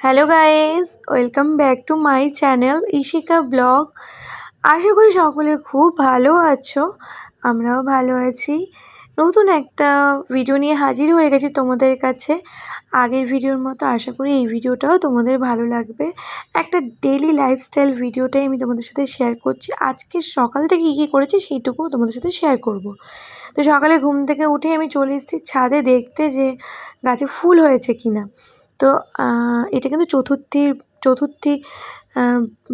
Hello guys, welcome back to my channel Ishika blog. আশা করি সকলে খুব ভালো আছো, আমরাও ভালো আছি। নতুন একটা ভিডিও নিয়ে হাজির হয়ে গেছি তোমাদের কাছে। আগের ভিডিওর মতো আশা করি এই ভিডিওটাও তোমাদের ভালো লাগবে। একটা ডেইলি লাইফস্টাইল ভিডিওটাই আমি তোমাদের সাথে শেয়ার করছি। আজকে সকাল থেকে কী করেছি সেইটুকু তোমাদের সাথে শেয়ার করব। তো সকালে ঘুম থেকে উঠে আমি চলে এসেছি ছাদে দেখতে যে গাছে ফুল হয়েছে কিনা। তো এটা কিন্তু চতুর্থী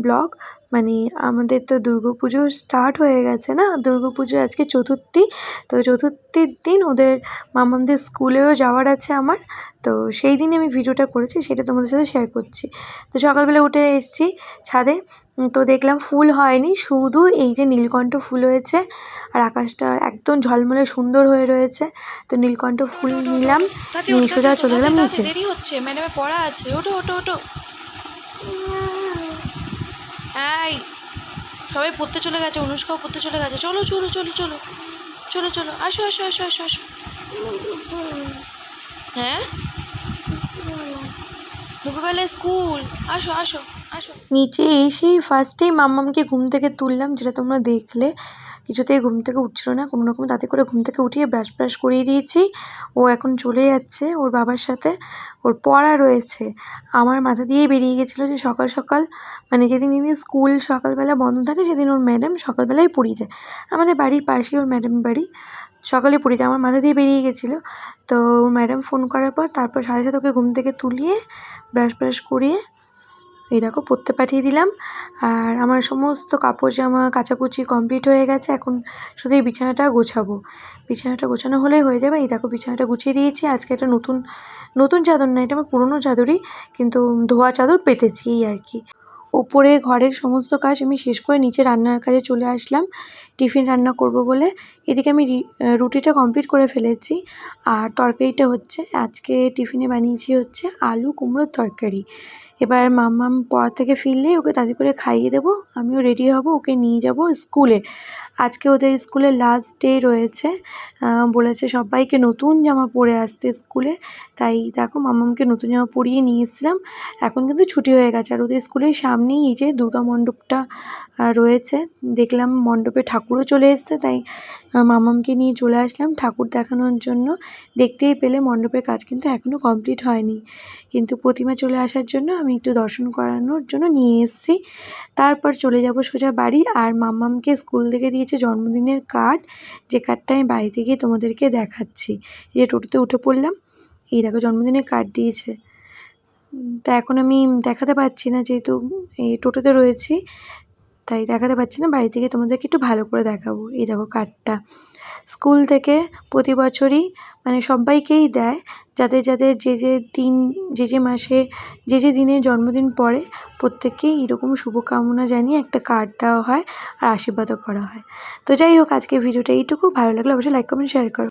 ব্লগ, মানে আমাদের তো দুর্গাপুজো স্টার্ট হয়ে গেছে না, দুর্গাপুজোর আজকে চতুর্থী। তো চতুর্থীর দিন ওদের মামাদের স্কুলেও যাওয়ার আছে আমার, তো সেই দিনই আমি ভিডিওটা করেছি, সেটা তোমাদের সাথে শেয়ার করছি। তো সকালবেলা উঠে এসেছি ছাদে, তো দেখলাম ফুল হয়নি, শুধু এই যে নীলকণ্ঠ ফুল হয়েছে আর আকাশটা একদম ঝলমলে সুন্দর হয়ে রয়েছে। তো নীলকণ্ঠ ফুল নিলাম, নিয়ে সোজা চলে গেলাম নিচে। দেরি হচ্ছে, ম্যাডামের পড়া আছে, ওঠো ওঠো ওঠো। এই সবাই পড়তে চলে গেছে, অনুষ্কাও পড়তে চলে গেছে। চলো চলো চলো চলো চলো চলো, আসো আসো আসো আসো আসো। হ্যাঁ, দুপুরবেলায় স্কুল, আসো আসো আসো। নিচে এসেই ফার্স্টেই মাম্মামকে ঘুম থেকে তুললাম, যেটা তোমরা দেখলে। কিছুতেই ঘুম থেকে উঠছিল না, কোনো রকম তাতে করে ঘুম থেকে উঠিয়ে ব্রাশ করিয়ে দিয়েছি। ও এখন চলে যাচ্ছে ওর বাবার সাথে, ওর পড়া রয়েছে। আমার মাথা দিয়েই বেরিয়ে গেছিলো যে সকাল সকাল, মানে যেদিন স্কুল সকালবেলা বন্ধ থাকে সেদিন ওর ম্যাডাম সকালবেলায় পড়িয়ে দেয়। আমাদের বাড়ির পাশেই ওর ম্যাডাম বাড়ি, সকালে পড়িয়ে দেয়। আমার মাথা দিয়ে বেরিয়ে গেছিলো। তো ওর ম্যাডাম ফোন করার পর তারপর সাথে সাথে ওকে ঘুম থেকে তুলিয়ে ব্রাশ করিয়ে এই দেখো পড়তে পাঠিয়ে দিলাম। আর আমার সমস্ত কাপড় জামা কাচাকুচি কমপ্লিট হয়ে গেছে, এখন শুধু এই বিছানাটা গোছাবো। বিছানাটা গোছানো হলেই হয়ে যাবে। এই দেখো বিছানাটা গুছিয়ে দিয়েছি। আজকে একটা নতুন চাদর না, এটা আমার পুরনো চাদরই, কিন্তু ধোয়া চাদর পেতেছি এই আর কি। উপরে ঘরের সমস্ত কাজ আমি শেষ করে নিচে রান্নার কাজে চলে আসলাম, টিফিন রান্না করব বলে। এদিকে আমি রুটিটা কমপ্লিট করে ফেলেছি, আর তরকারিটা হচ্ছে। আজকে টিফিনে বানিয়েছি হচ্ছে আলু কুমড়োর তরকারি। এবার মাম্মাম পড়া থেকে ফিরলেই ওকে তাড়াতাড়ি করে খাইয়ে দেবো, আমিও রেডি হব, ওকে নিয়ে যাব স্কুলে। আজকে ওদের স্কুলে লাস্ট ডে রয়েছে, বলেছে সবাইকে নতুন জামা পরে আসতে স্কুলে। তাই দেখো মাম্মামকে নতুন জামা পরিয়ে নিয়ে এসেছিলাম। এখন কিন্তু ছুটি হয়ে গেছে। আর ওদের স্কুলের সামনেই এই যে দুর্গা মণ্ডপটা রয়েছে, দেখলাম মণ্ডপে ঠাকুরও চলে এসেছে, তাই মাম্মামকে নিয়ে চলে আসলাম ঠাকুর দেখানোর জন্য। দেখতেই পেলে মণ্ডপের কাজ কিন্তু এখনও কমপ্লিট হয়নি, কিন্তু প্রতিমা চলে আসার জন্য আমি একটু দর্শন করানোর জন্য নিয়ে এসেছি। তারপর চলে যাব সোজা বাড়ি। আর মাম্মামকে স্কুল থেকে দিয়েছে জন্মদিনের কার্ড, যে কার্ডটা আমি বাড়িতে গিয়ে তোমাদেরকে দেখাচ্ছি। এই যে টোটোতে উঠে পড়লাম, এই দেখো জন্মদিনের কার্ড দিয়েছে। তা এখন আমি দেখাতে পারছি না, যেহেতু এই টোটোতে রয়েছি, তাই দেখাতে পারছি না। বাড়ি থেকে তোমাদেরকে একটু ভালো করে দেখাবো। এই দেখো কার্ডটা স্কুল থেকে প্রতি বছরই মানে সবাইকেই দেয়, যাদের যাদের দিন যে মাসে যে দিনে জন্মদিন পড়ে প্রত্যেককেই এরকম শুভকামনা জানিয়ে একটা কার্ড দেওয়া হয় আর আশীর্বাদও করা হয়। তো যাই হোক, আজকে ভিডিওটা এইটুকু। ভালো লাগলে অবশ্যই লাইক কমেন্ট শেয়ার করো।